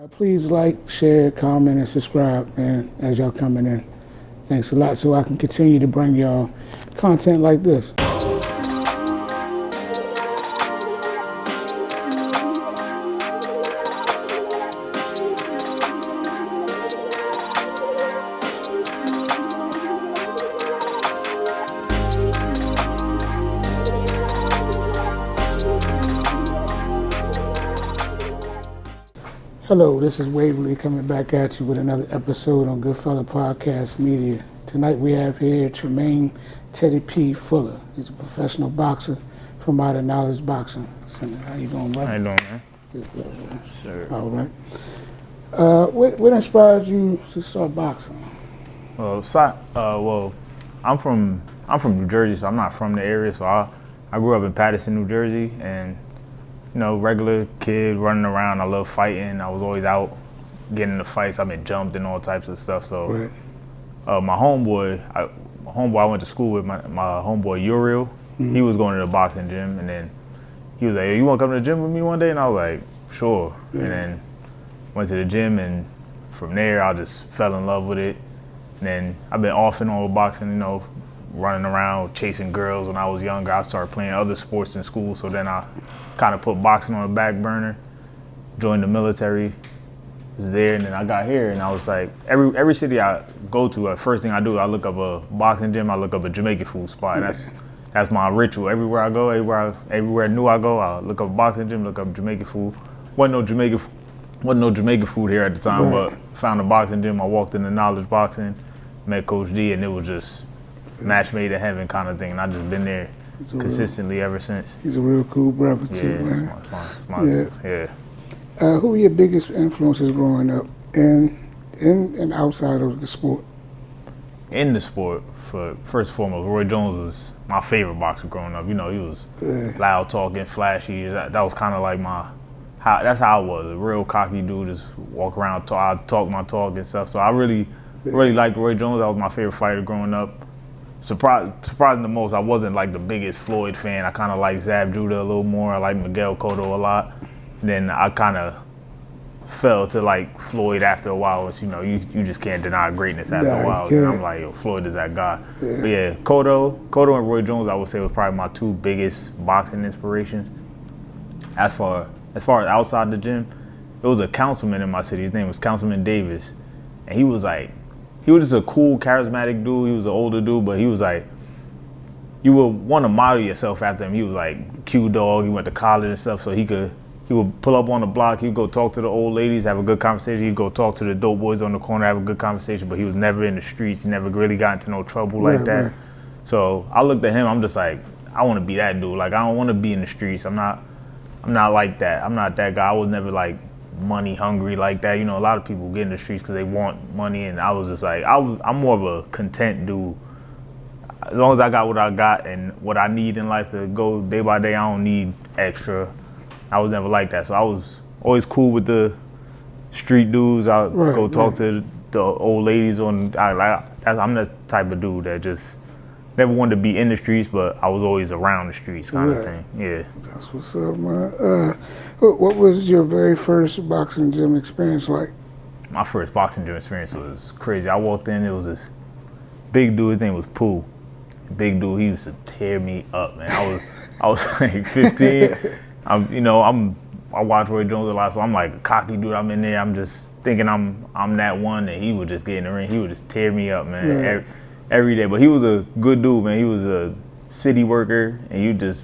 Please like, share, comment, and subscribe, man, as y'all coming in. Thanks a lot so I can continue to bring y'all content like this. Hello, this is Waverly coming back at you with another episode on Goodfella Podcast Media. Tonight we have here Tremaine Teddy P. Fuller. He's a professional boxer from out of Knowledge Boxing Center. How you doing, brother? How you doing, man? Good, man. Sure. All right. What inspired you to start boxing? I'm from New Jersey, so I'm not from the area. So I grew up in Paterson, New Jersey, and regular kid running around. I love fighting. I was always out getting into fights. I've been jumped and all types of stuff. So Right. my homeboy I went to school with, my homeboy Uriel, he was going to the boxing gym, and then he was like, "Hey, you want to come to the gym with me one day?" And I was like, "Sure." Yeah. And then went to the gym, and from there I just fell in love with it. And then I've been off and on with boxing, running around chasing girls when I was younger. I started playing other sports in school, so then I kind of put boxing on the back burner, joined the military, was there, and then I got here, and I was like, every city I go to, the first thing I do, I look up a boxing gym, I look up a Jamaican food spot. That's my ritual. Everywhere I go, everywhere new I go, I look up a boxing gym, look up Jamaican food. Wasn't no Jamaican food here at the time, Right. but found a boxing gym. I walked into Knowledge Boxing, met Coach D, and it was just match made in heaven kind of thing, and I've just been there consistently ever since. He's a real cool brother too, Yeah, man. yeah. Who were your biggest influences growing up in and outside of the sport? In the sport, first and foremost, Roy Jones was my favorite boxer growing up. He was loud talking, flashy. That was kind of like that's how I was, a real cocky dude, just walk around, I talk my talk and stuff. So I really liked Roy Jones. That was my favorite fighter growing up. Surprising the most, I wasn't like the biggest Floyd fan. I kind of liked Zab Judah a little more. I liked Miguel Cotto a lot. Then I kind of fell to like Floyd after a while. It's, you just can't deny greatness after a while. And I'm like, yo, Floyd is that guy. Yeah. But yeah, Cotto and Roy Jones, I would say, was probably my two biggest boxing inspirations. As far as outside the gym, there was a councilman in my city. His name was Councilman Davis, and he was just a cool, charismatic dude. He was an older dude, but he was like, you would want to model yourself after him. He was like Q-Dog. He went to college and stuff, so he would pull up on the block. He'd go talk to the old ladies, have a good conversation. He'd go talk to the dope boys on the corner, have a good conversation, but he was never in the streets. He never really got into no trouble like that. Right. So I looked at him, I'm just like, I want to be that dude. Like, I don't want to be in the streets. I'm not like that. I'm not that guy. I was never like money hungry like that. A lot of people get in the streets because they want money, and I was just like, I'm more of a content dude. As long as I got what I got and what I need in life to go day by day, I don't need extra. I was never like that. So I was always cool with the street dudes. I'll go talk to the old ladies I'm the type of dude that just never wanted to be in the streets, but I was always around the streets kind of thing. Yeah. That's what's up, man. What was your very first boxing gym experience like? My first boxing gym experience was crazy. I walked in, it was this big dude, his name was Pooh. Big dude, he used to tear me up, man. I was like 15. I watch Roy Jones a lot, so I'm like a cocky dude. I'm in there, I'm just thinking I'm that one, and he would just get in the ring. He would just tear me up, man, every day. But he was a good dude, man. He was a city worker, and you just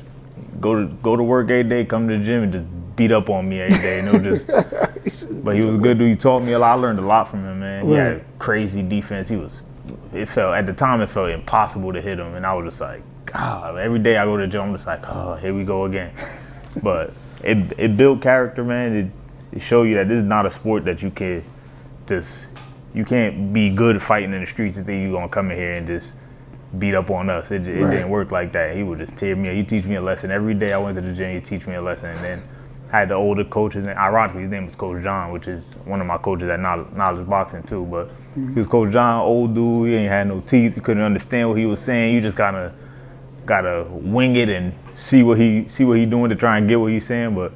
go to work every day, come to the gym, and just beat up on me every day. But he was a good dude. He taught me a lot. I learned a lot from him, man. He had crazy defense. At the time, it felt impossible to hit him, and I was just like, God. Every day I go to the gym, I'm just like, oh, here we go again. But it built character, man. It showed you that this is not a sport that you can't be good fighting in the streets and think you're gonna come in here and just beat up on us. It didn't work like that. He would just tear me up. He teach me a lesson every day. I went to the gym. He teach me a lesson, and then I had the older coaches. And ironically, his name was Coach John, which is one of my coaches at Knowledge Boxing too. But he was Coach John, old dude. He ain't had no teeth. You couldn't understand what he was saying. You just gotta wing it and see what he doing to try and get what he's saying. But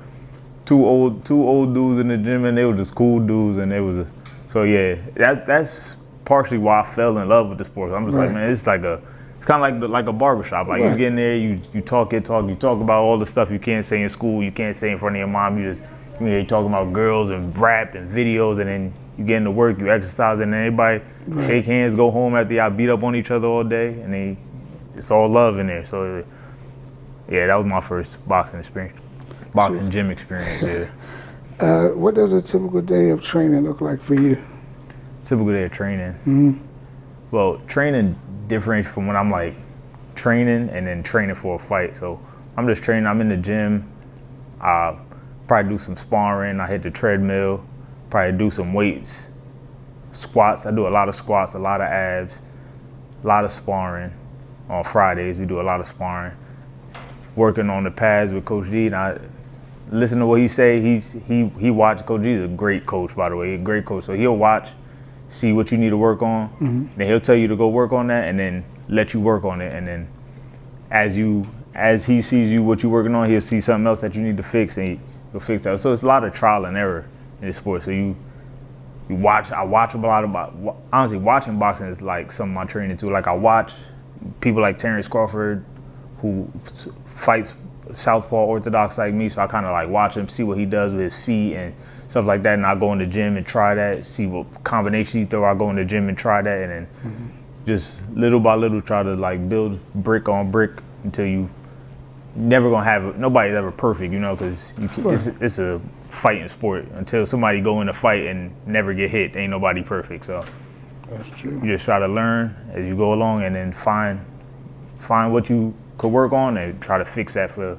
two old dudes in the gym, and they were just cool dudes, and they was so yeah. That's partially why I fell in love with the sport. I'm just like, man, it's kind of like a barbershop. Like you get in there, you talk about all the stuff you can't say in school, you can't say in front of your mom. You talking about girls and rap and videos, and then you get into work, you exercise, and then everybody shake hands, go home after y'all beat up on each other all day, and it's all love in there. So yeah, that was my first boxing experience, gym experience. Yeah. What does a typical day of training look like for you? Typical day of training. Mm-hmm. Well, training different from when I'm like training and then training for a fight. So I'm just training. I'm in the gym. I probably do some sparring. I hit the treadmill. Probably do some weights, squats. I do a lot of squats, a lot of abs, a lot of sparring. On Fridays, we do a lot of sparring. Working on the pads with Coach D, and I listen to what he say. He watched. Coach D is a great coach, by the way. He's a great coach. So he'll watch, see what you need to work on. Mm-hmm. Then he'll tell you to go work on that, and then let you work on it. And then as he sees you what you're working on, he'll see something else that you need to fix, and he'll fix that. So it's a lot of trial and error in this sport. So you watch. I watch a lot about. Honestly, watching boxing is like some of my training too. Like I watch people like Terrence Crawford, who fights southpaw orthodox like me. So I kind of like watch him, see what he does with his feet and stuff like that, and I go in the gym and try that, see what combination he throw. I go in the gym and try that, and then just little by little try to like build brick on brick until you never gonna have nobody's ever perfect, because it's a fighting sport. Until somebody go in a fight and never get hit, ain't nobody perfect. So that's true. You just try to learn as you go along, and then find what you could work on and try to fix that for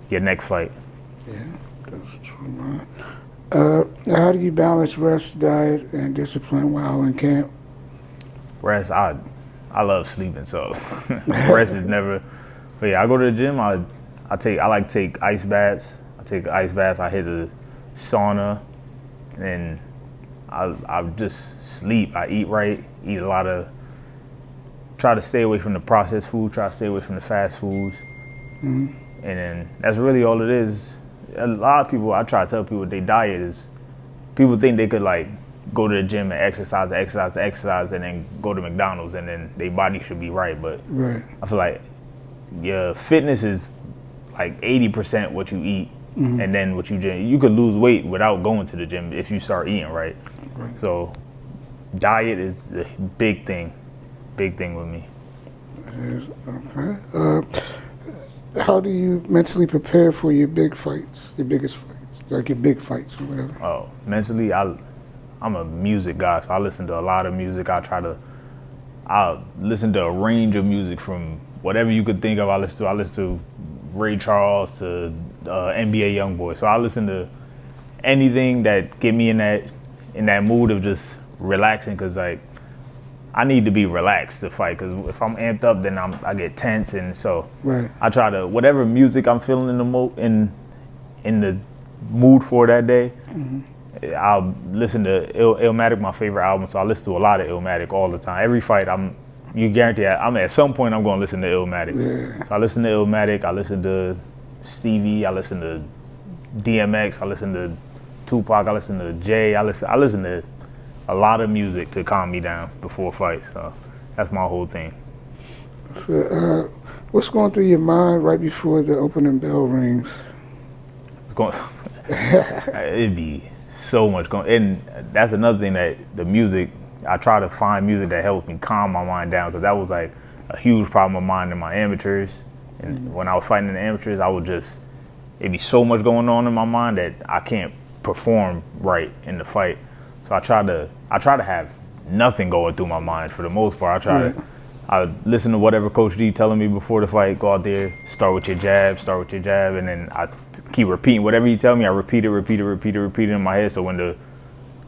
your next fight. Yeah, that's true, man. How do you balance rest, diet, and discipline while in camp? Rest, I love sleeping, so rest is never. But yeah, I go to the gym. I like to take ice baths. I take ice baths. I hit the sauna, and I just sleep. I eat right. Eat a lot of. Try to stay away from the processed food. Try to stay away from the fast foods. Mm-hmm. And then that's really all it is. A lot of people, I try to tell people their diet is, people think they could like go to the gym and exercise, and then go to McDonald's and then their body should be right. But I feel like your fitness is like 80% what you eat, and then what you drink. You could lose weight without going to the gym if you start eating right. So diet is a big thing with me. Okay. How do you mentally prepare for your big fights, your biggest fights, like your big fights or whatever? Oh, mentally, I'm a music guy, so I listen to a lot of music. I listen to a range of music from whatever you could think of. I listen to Ray Charles to NBA YoungBoy. So I listen to anything that get me in that mood of just relaxing, because like I need to be relaxed to fight, because if I'm amped up, then I get tense, and so I try to, whatever music I'm feeling in the mood for that day, I'll listen to Illmatic, my favorite album, so I listen to a lot of Illmatic all the time. Every fight, you guarantee I'm at some point I'm going to listen to Illmatic. Yeah. So I listen to Illmatic, I listen to Stevie, I listen to DMX, I listen to Tupac, I listen to Jay, I listen to a lot of music to calm me down before fights. So that's my whole thing. So, what's going through your mind right before the opening bell rings? It'd be so much going, and that's another thing, that the music, I try to find music that helps me calm my mind down, because that was like a huge problem of mine in my amateurs. And when I was fighting in the amateurs, it'd be so much going on in my mind that I can't perform right in the fight. So I try to have nothing going through my mind for the most part. I listen to whatever Coach D telling me before the fight. Go out there, start with your jab, and then I keep repeating whatever he tell me. I repeat it in my head. So when the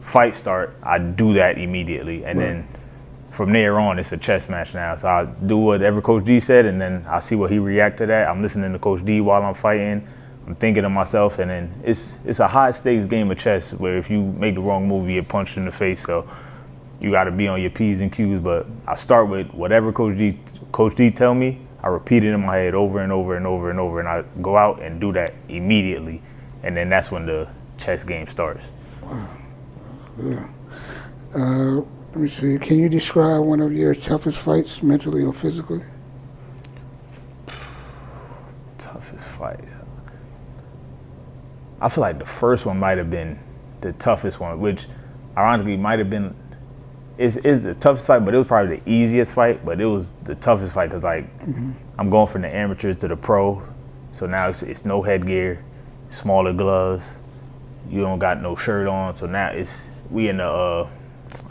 fight start, I do that immediately, and then from there on, it's a chess match now. So I do whatever Coach D said, and then I see what he react to that. I'm listening to Coach D while I'm fighting. I'm thinking to myself, and then it's a high stakes game of chess, where if you make the wrong move, you get punched in the face. So you got to be on your P's and Q's. But I start with whatever Coach D tell me. I repeat it in my head over and over, and I go out and do that immediately. and then that's when the chess game starts. Yeah. Let me see. Can you describe one of your toughest fights, mentally or physically? Toughest fight. I feel like the first one might have been the toughest one, which ironically might have been is the toughest fight, but it was probably the easiest fight. But it was the toughest fight because I'm going from the amateurs to the pro, so now it's no headgear, smaller gloves, you don't got no shirt on. So now we in the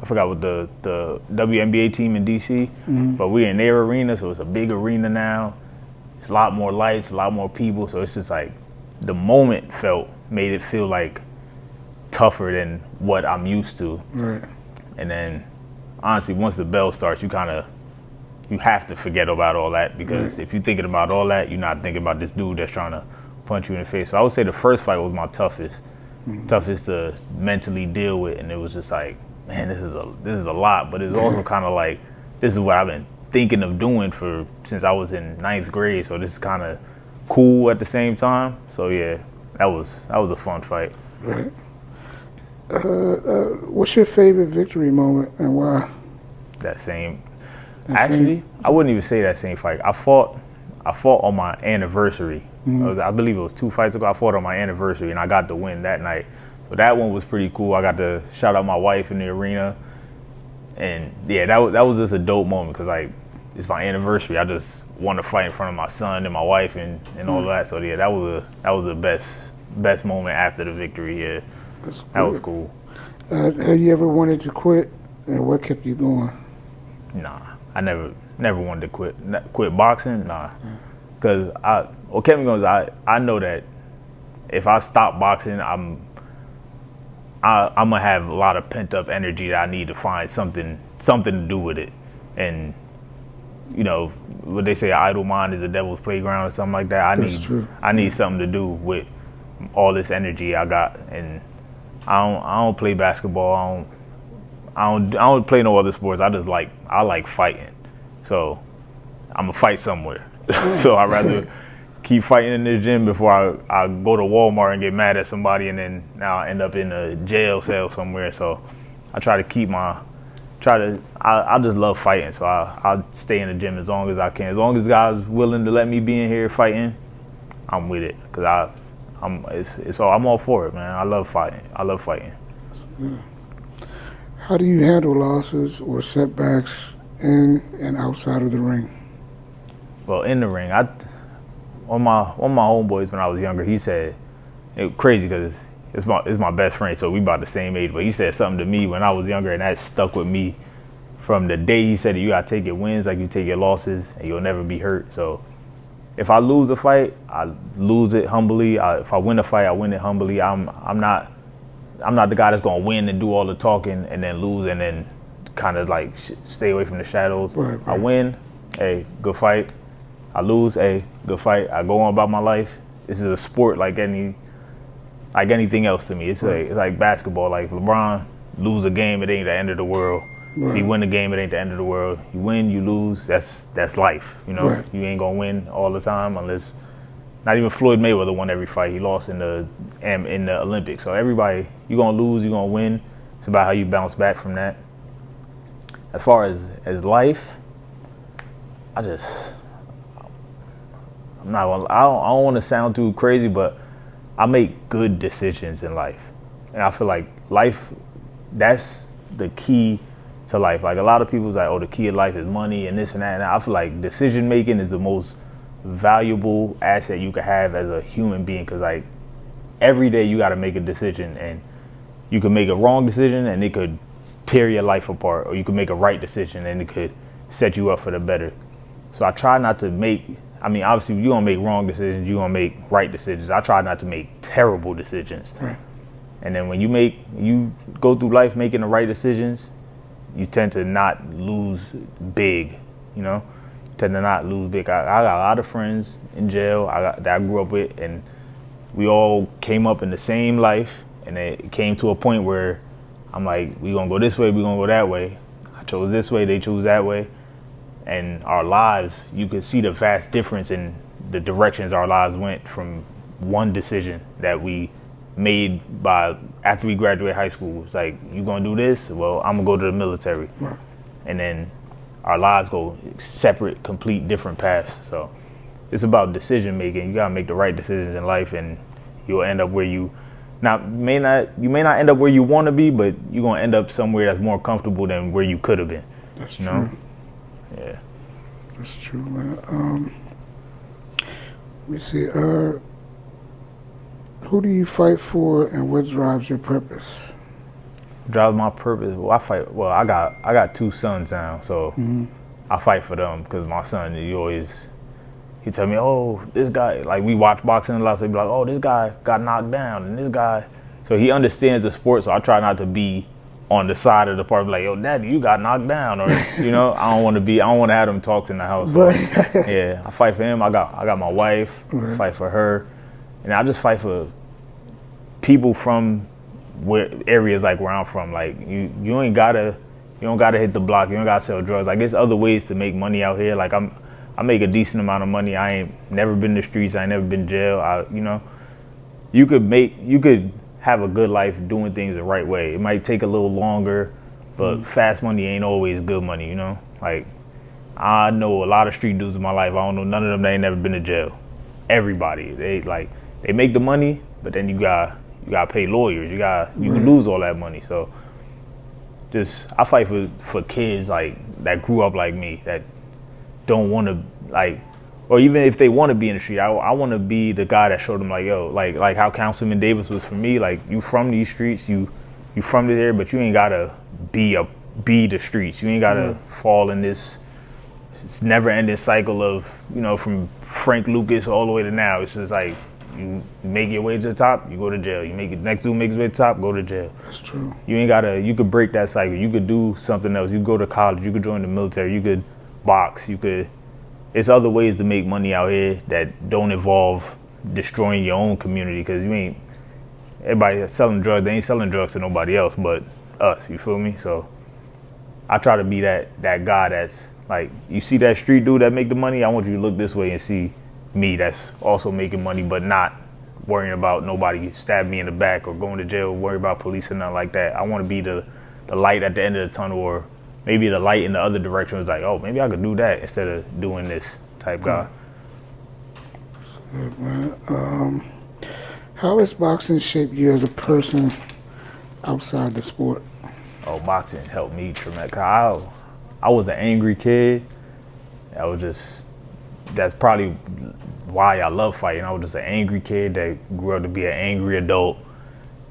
I forgot what the WNBA team in DC, but we're in their arena, so it's a big arena now. It's a lot more lights, a lot more people, so it's just like the moment made it feel like tougher than what I'm used to. Right. And then honestly, once the bell starts, you have to forget about all that, because if you're thinking about all that, you're not thinking about this dude that's trying to punch you in the face. So I would say the first fight was my toughest to mentally deal with, and it was just like, man, this is a lot, but it's also kind of like, this is what I've been thinking of doing since I was in 9th grade, so this is kind of cool at the same time. So yeah, that was a fun fight. Right. What's your favorite victory moment and why? Actually, I wouldn't even say that same fight. I fought on my anniversary. I believe it was 2 fights ago. I fought on my anniversary, and I got the win that night. So that one was pretty cool. I got to shout out my wife in the arena, and yeah, that was just a dope moment because like it's my anniversary. I just want to fight in front of my son and my wife and all of that. So yeah, that was the best moment after the victory. Yeah, that was cool. Have you ever wanted to quit, and what kept you going? Nah, I never wanted to quit boxing. Nah, because what kept me going is I know that if I stop boxing, I'm gonna have a lot of pent up energy that I need to find something to do with it. And you know what they say, idle mind is the devil's playground or something like that. I need something to do with all this energy I got. And I don't play basketball. I don't play no other sports. I like fighting. So I'm gonna fight somewhere. So I'd rather keep fighting in the gym before I go to Walmart and get mad at somebody and then now I end up in a jail cell somewhere. So I try to I just love fighting. So I'll stay in the gym as long as I can. As long as guys willing to let me be in here fighting, I'm with it. Cause I'm all for it, man. I love fighting. How do you handle losses or setbacks in and outside of the ring? Well, in the ring, one of my homeboys when I was younger, he said, it was crazy because it's my best friend, so we about the same age, but he said something to me when I was younger, and that stuck with me from the day he said it. You gotta take your wins like you take your losses, and you'll never be hurt. So if I lose a fight, I lose it humbly. If I win a fight, I win it humbly. I'm not the guy that's gonna win and do all the talking and then lose and then kind of like stay away from the shadows. Right. I win, hey, good fight. I lose, hey, good fight. I go on about my life. This is a sport like anything else to me. It's like basketball. Like LeBron lose a game, it ain't the end of the world. Right. If you win a game, it ain't the end of the world. You win, you lose. That's life. You know, right. You ain't gonna win all the time unless. Not even Floyd Mayweather won every fight. He lost in the Olympics. So everybody, you're gonna lose, you're gonna win. It's about how you bounce back from that. As far as life, I don't want to sound too crazy, but I make good decisions in life, and I feel like life, that's the key to life. Like a lot of people's like, oh, the key of life is money and this and that. And I feel like decision making is the most valuable asset you could have as a human being, because like every day you got to make a decision, and you can make a wrong decision and it could tear your life apart, or you can make a right decision and it could set you up for the better. So I try not to obviously you're gonna make wrong decisions, you're gonna make right decisions. I try not to make terrible decisions. Right. And then when you go through life making the right decisions, you tend to not lose big, you know. Tend to not lose big. I got a lot of friends in jail that I grew up with, and we all came up in the same life, and it came to a point where I'm like, we gonna go this way, we gonna go that way. I chose this way, they chose that way, and our lives, you could see the vast difference in the directions our lives went from one decision that we made by after we graduate high school. It's like, you gonna do this? Well, I'm gonna go to the military, Right. and then our lives go separate, complete, different paths. So it's about decision making. You gotta make the right decisions in life, and you'll end up where you may not end up where you want to be, but you're gonna end up somewhere that's more comfortable than where you could have been. That's you true. know? Yeah. That's true, man. Let me see. Who do you fight for, and what drives your purpose? Drives my purpose. Well, I fight. Well, I got 2 sons now, so I fight for them because my son, he tell me, oh, this guy, like we watch boxing a lot, so he be like, oh, this guy got knocked down, and this guy, so he understands the sport, so I try not to be on the side of the park, like, yo, daddy, you got knocked down, or I don't want to have them talks in the house. So, Right. yeah, I fight for him. I got my wife, Right. fight for her, and I just fight for people from areas like where I'm from. Like you don't gotta hit the block. You don't gotta sell drugs. Like, there's other ways to make money out here. Like I make a decent amount of money. I ain't never been to the streets. I ain't never been to jail. You could have a good life doing things the right way. It might take a little longer, but fast money ain't always good money. Like, I know a lot of street dudes in my life. I don't know none of them that ain't never been to jail. Everybody, they make the money, but then you gotta pay lawyers. You can lose all that money. So I fight for kids like that grew up like me, that don't want to, like, or even if they want to be in the street, I want to be the guy that showed them, like, yo, like how Councilman Davis was for me. Like, you from these streets, you from this area, but you ain't gotta be the streets. You ain't gotta fall in this never-ending cycle of, from Frank Lucas all the way to now. It's just like, you make your way to the top, you go to jail. You make it, next dude makes his way to the top, go to jail. That's true. You could break that cycle. You could do something else. You could go to college. You could join the military. You could box. It's other ways to make money out here that don't involve destroying your own community, because everybody that's selling drugs, they ain't selling drugs to nobody else but us, you feel me? So I try to be that guy that's like, you see that street dude that make the money, I want you to look this way and see me that's also making money, but not worrying about nobody stabbing me in the back or going to jail, worry about police and nothing like that. I want to be the light at the end of the tunnel, or maybe the light in the other direction is like, oh, maybe I could do that instead of doing this type guy. Good, man. How has boxing shaped you as a person outside the sport? Oh, boxing helped me tremendously. I was an angry kid. That's probably why I love fighting. I was just an angry kid that grew up to be an angry adult.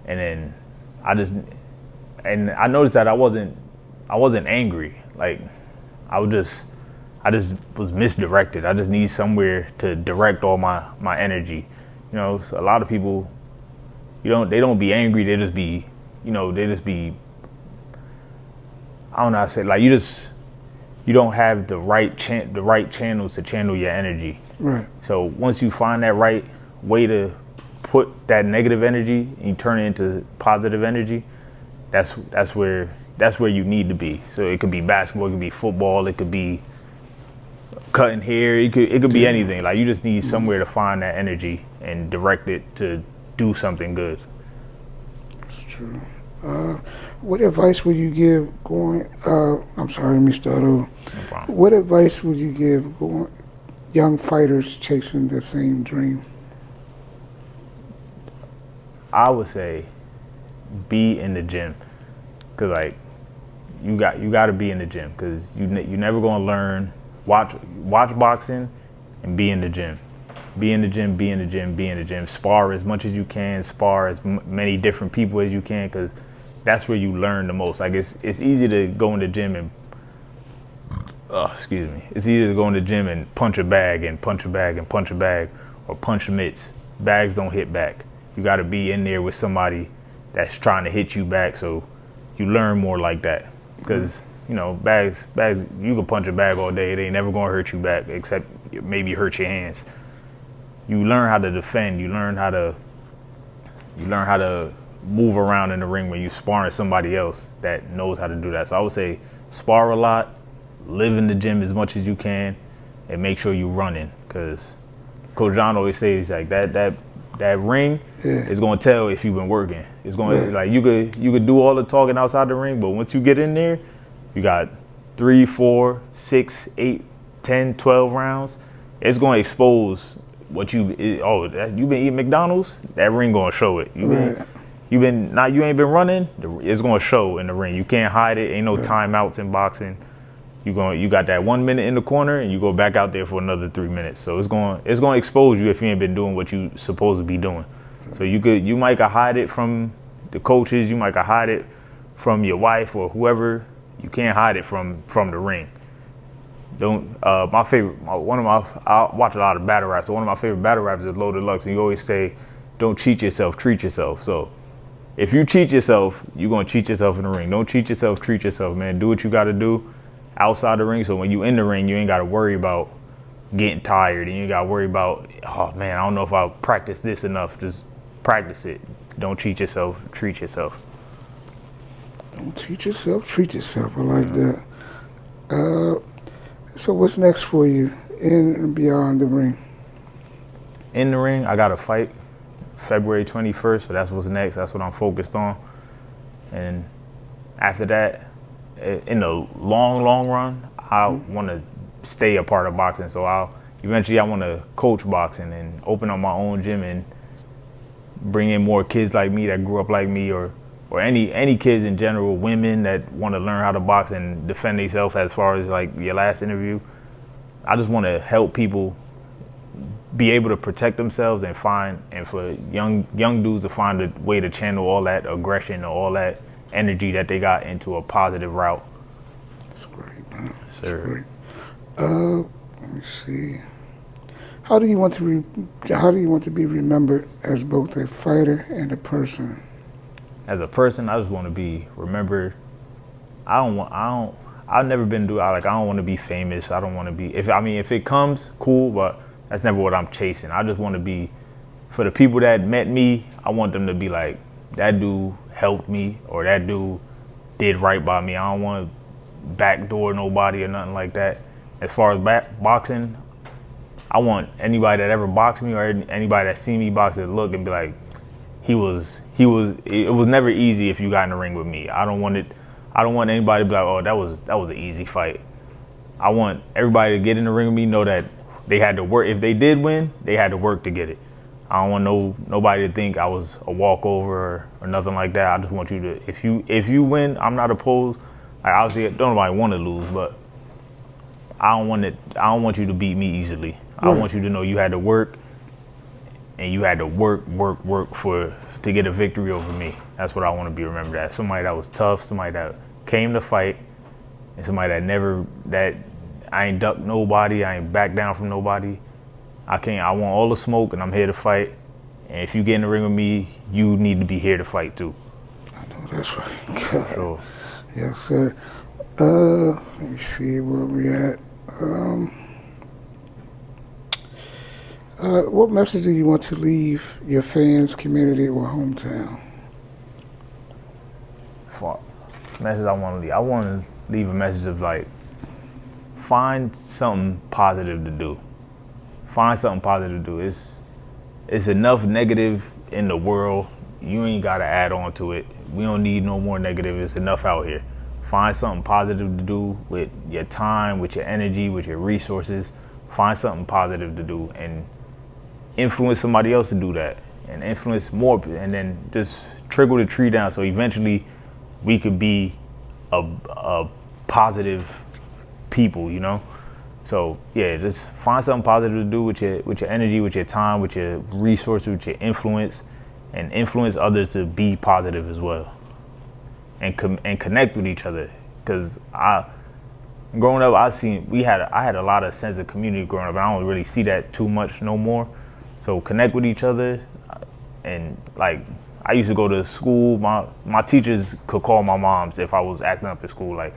And then I noticed that I wasn't angry. Like, I just was misdirected. I just need somewhere to direct all my energy. So a lot of people, they don't be angry. They just be, I don't know how to say it. Like, you don't have the right channels to channel your energy. Right. So once you find that right way to put that negative energy and you turn it into positive energy, that's where you need to be. So it could be basketball, it could be football, it could be cutting hair, it could be anything. Like, you just need somewhere to find that energy and direct it to do something good. That's true. What advice would you give I'm sorry, Mr. Otto. No problem. What advice would you give young fighters chasing the same dream? I would say be in the gym, cause like you got to be in the gym, cause you never gonna learn. Watch boxing and be in the gym. Be in the gym. Be in the gym. Be in the gym. Spar as much as you can. Spar as many different people as you can, cause that's where you learn the most. Like, it's easy to go in the gym and it's easy to go in the gym and punch a bag and punch a bag and punch a bag, or punch mitts. Bags don't hit back. You got to be in there with somebody that's trying to hit you back, so you learn more like that. Because bags, you can punch a bag all day, it ain't never gonna hurt you back, except maybe hurt your hands. You learn how to defend. You learn how to move around in the ring when you sparring somebody else that knows how to do that. So I would say spar a lot, live in the gym as much as you can, and make sure you running. Because Coach John always says, like, that that ring is gonna tell if you've been working. It's gonna like you could do all the talking outside the ring, but once you get in there, you got 3, 4, 6, 8, 10, 12 rounds. It's gonna expose what you've been eating McDonald's. That ring gonna show it. You ain't been running. It's gonna show in the ring. You can't hide it. Ain't no timeouts in boxing. You got that 1 minute in the corner, and you go back out there for another 3 minutes. So it's going to expose you if you ain't been doing what you supposed to be doing. So you might hide it from the coaches, you might hide it from your wife or whoever. You can't hide it from the ring. I watch a lot of battle raps. So one of my favorite battle raps is Loaded Lux, and you always say, "Don't cheat yourself, treat yourself." So if you cheat yourself, you're gonna cheat yourself in the ring. Don't cheat yourself, treat yourself, man. Do what you got to do outside the ring, so when you in the ring, you ain't got to worry about getting tired, and you got to worry about, oh man, I don't know if I'll practice this enough. Just practice it. Don't cheat yourself, treat yourself. Don't cheat yourself, treat yourself. I like that. So what's next for you in and beyond the ring? In the ring, I got a fight February 21st, so that's what's next. That's what I'm focused on. And after that, in the long run, I want to stay a part of boxing. So I want to coach boxing and open up my own gym and bring in more kids like me that grew up like me, or any kids in general, women that want to learn how to box and defend themselves. As far as like your last interview, I just want to help people be able to protect themselves and for young dudes to find a way to channel all that aggression or all that energy that they got into a positive route. That's great, man. That's great. Let me see. How do you want to be remembered as both a fighter and a person? As a person, I just want to be remembered. I've never been I don't want to be famous. I don't want to be, if it comes, cool, but that's never what I'm chasing. I just want to be, for the people that met me, I want them to be like, that dude helped me, or that dude did right by me. I don't want to backdoor nobody or nothing like that. As far as boxing, I want anybody that ever boxed me or anybody that see me box to look and be like, it was never easy if you got in the ring with me. I don't want anybody to be like, oh, that was an easy fight. I want everybody to get in the ring with me, know that they had to work. If they did win, they had to work to get it. I don't want nobody to think I was a walkover or nothing like that. I just want you to, if you win, I'm not opposed. Like, obviously, don't nobody want to lose, but I don't want you to beat me easily. Right. I want you to know you had to work, and you had to work to get a victory over me. That's what I want to be remembered as. Somebody that was tough, somebody that came to fight, and somebody that I ain't ducked nobody, I ain't backed down from nobody. I want all the smoke, and I'm here to fight. And if you get in the ring with me, you need to be here to fight too. I know that's right. God. Sure. Yes, sir. Let me see where we at. What message do you want to leave your fans, community, or hometown? Message I want to leave a message of like, find something positive to do. Find something positive to do. It's enough negative in the world. You ain't got to add on to it. We don't need no more negative. It's enough out here. Find something positive to do with your time, with your energy, with your resources. Find something positive to do and influence somebody else to do that, and influence more, and then just trickle the tree down. So eventually we could be a positive people, you know? So yeah, just find something positive to do with your energy, with your time, with your resources, with your influence, and influence others to be positive as well, and connect with each other. Because growing up, I had a lot of sense of community growing up, and I don't really see that too much no more. So connect with each other, and like, I used to go to school. My teachers could call my moms if I was acting up at school, like,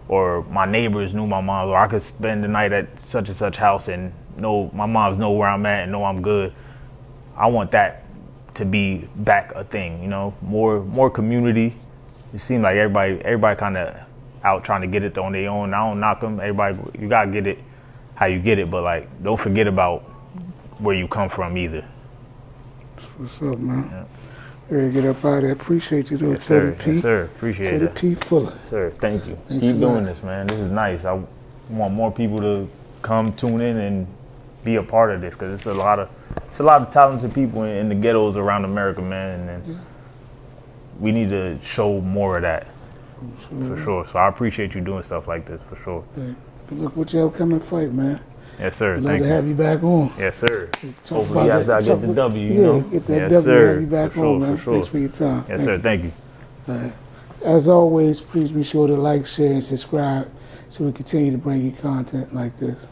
or my neighbors knew my mom, or I could spend the night at such and such house and know my moms know where I'm at and know I'm good. I want that to be back a thing, you know, more community. It seems like everybody kind of out trying to get it on their own. I don't knock them. Everybody, you gotta get it how you get it, but like, don't forget about where you come from either. That's what's up, man. Yeah. Ready to get up out of there. Appreciate you, though, Yes, Teddy sir. P. Yes, sir. Appreciate Teddy it. P. Fuller. Sir, thank you. Thanks Keep a doing lot. this, man. This is nice. I want more people to come tune in and be a part of this because it's a lot of talented people in the ghettos around America, man. And we need to show more of that for sure. So I appreciate you doing stuff like this for sure. Hey, good luck with your upcoming fight, man. Yes, sir. We'd love Thank to you. have you back on. Yes, sir. Talk Hopefully about after I get the W, you yeah, know. get that Yes, W, sir. have you back For on, sure, man. for sure. Thanks for your time. Yes, sir. Thank you. All right. As always, please be sure to like, share, and subscribe so we continue to bring you content like this.